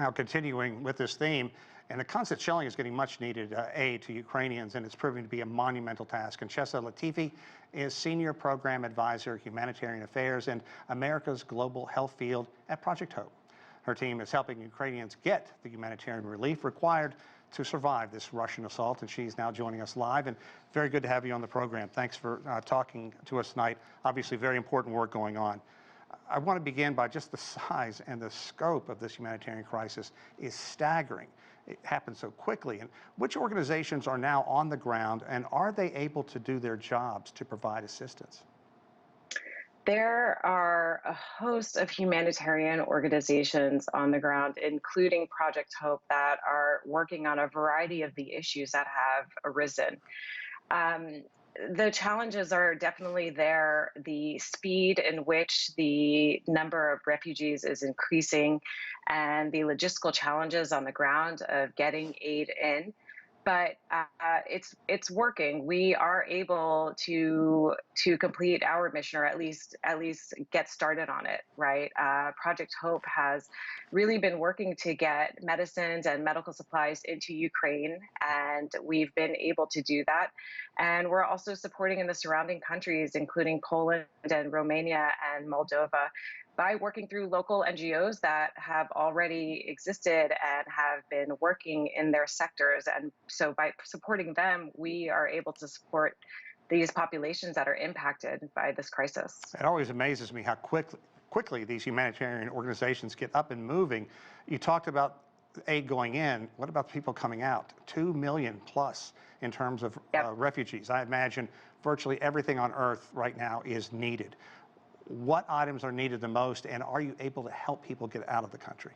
Now, continuing with this theme, and the constant shelling is getting much needed aid to Ukrainians, and it's proving to be a monumental task. And Chessa Latifi is Senior Program Advisor, Humanitarian Affairs, and America's Global Health Field at Project Hope. Her team is helping Ukrainians get the humanitarian relief required to survive this Russian assault, and she's now joining us live. And very good to have you on the program. Thanks for talking to us tonight. Obviously, very important work going on. I want to begin by just the size and the scope of this humanitarian crisis is staggering. It happened so quickly. And which organizations are now on the ground, and are they able to do their jobs to provide assistance? There are a host of humanitarian organizations on the ground, including Project Hope, that are working on a variety of the issues that have arisen. The challenges are definitely there. The speed in which the number of refugees is increasing and the logistical challenges on the ground of getting aid in. But it's working. We are able to complete our mission, or at least get started on it. Right. Project Hope has really been working to get medicines and medical supplies into Ukraine, and we've been able to do that. And we're also supporting in the surrounding countries, including Poland and Romania and Moldova, by working through local NGOs that have already existed and have been working in their sectors. And so by supporting them, we are able to support these populations that are impacted by this crisis. It always amazes me how quickly these humanitarian organizations get up and moving. You talked about aid going in. What about the people coming out? 2 million plus in terms of refugees. I imagine virtually everything on earth right now is needed. What items are needed the most, and are you able to help people get out of the country?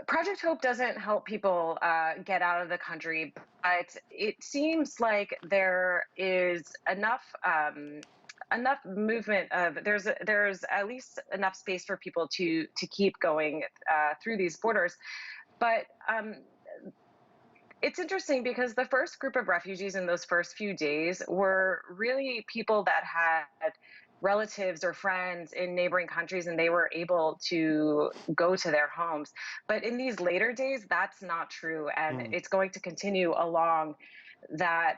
Project Hope doesn't help people get out of the country, but it seems like there is enough movement of there's at least enough space for people to keep going through these borders. But it's interesting because the first group of refugees in those first few days were really people that had relatives or friends in neighboring countries, and they were able to go to their homes. But in these later days, that's not true, and it's going to continue along that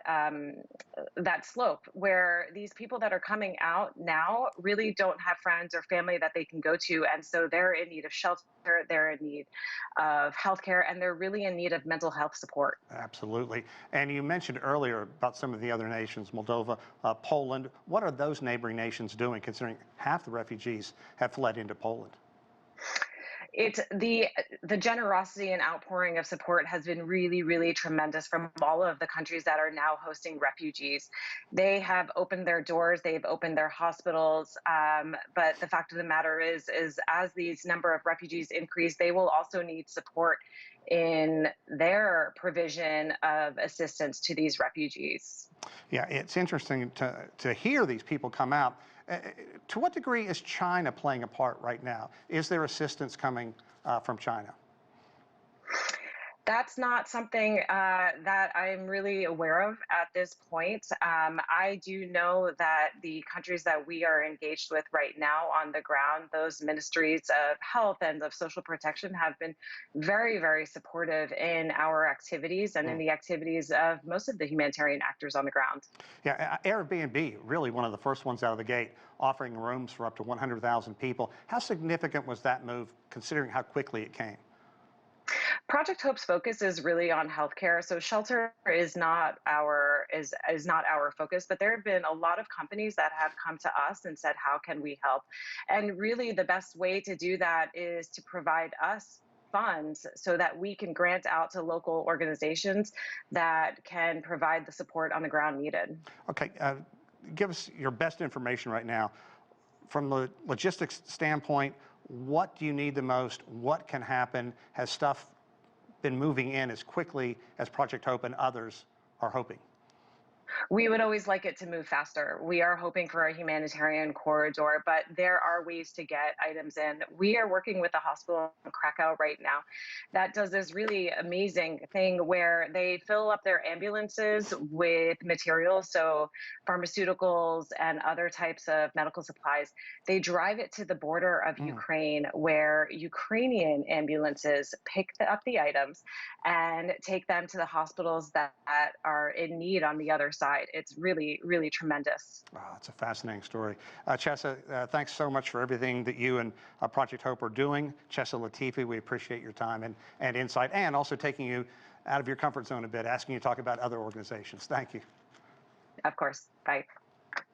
that slope, where these people that are coming out now really don't have friends or family that they can go to, and so they're in need of shelter, they're in need of healthcare, and they're really in need of mental health support. Absolutely. And you mentioned earlier about some of the other nations, Moldova, Poland. What are those neighboring nations doing, considering half the refugees have fled into Poland? It's the generosity and outpouring of support has been really, really tremendous from all of the countries that are now hosting refugees. They have opened their doors, they've opened their hospitals, but the fact of the matter is as these number of refugees increase, they will also need support in their provision of assistance to these refugees. Yeah, it's interesting to hear these people come out. To what degree is China playing a part right now? Is there assistance coming from China? That's not something that I'm really aware of at this point. I do know that the countries that we are engaged with right now on the ground, those ministries of health and of social protection, have been very, very supportive in our activities and in the activities of most of the humanitarian actors on the ground. Yeah, Airbnb, really one of the first ones out of the gate, offering rooms for up to 100,000 people. How significant was that move, considering how quickly it came? Project Hope's focus is really on healthcare, so shelter is not our focus. But there have been a lot of companies that have come to us and said, "How can we help?" And really, the best way to do that is to provide us funds so that we can grant out to local organizations that can provide the support on the ground needed. Okay, give us your best information right now. From the logistics standpoint, what do you need the most? What can happen? Has stuff been moving in as quickly as Project Hope and others are hoping? We would always like it to move faster. We are hoping for a humanitarian corridor, but there are ways to get items in. We are working with a hospital in Krakow right now that does this really amazing thing where they fill up their ambulances with materials, so pharmaceuticals and other types of medical supplies. They drive it to the border of Ukraine, where Ukrainian ambulances pick up the items and take them to the hospitals that are in need on the other side. It's really, really tremendous. Wow, it's a fascinating story. Chessa, thanks so much for everything that you and Project Hope are doing. Chessa Latifi, we appreciate your time and insight, and also taking you out of your comfort zone a bit, asking you to talk about other organizations. Thank you. Of course. Bye.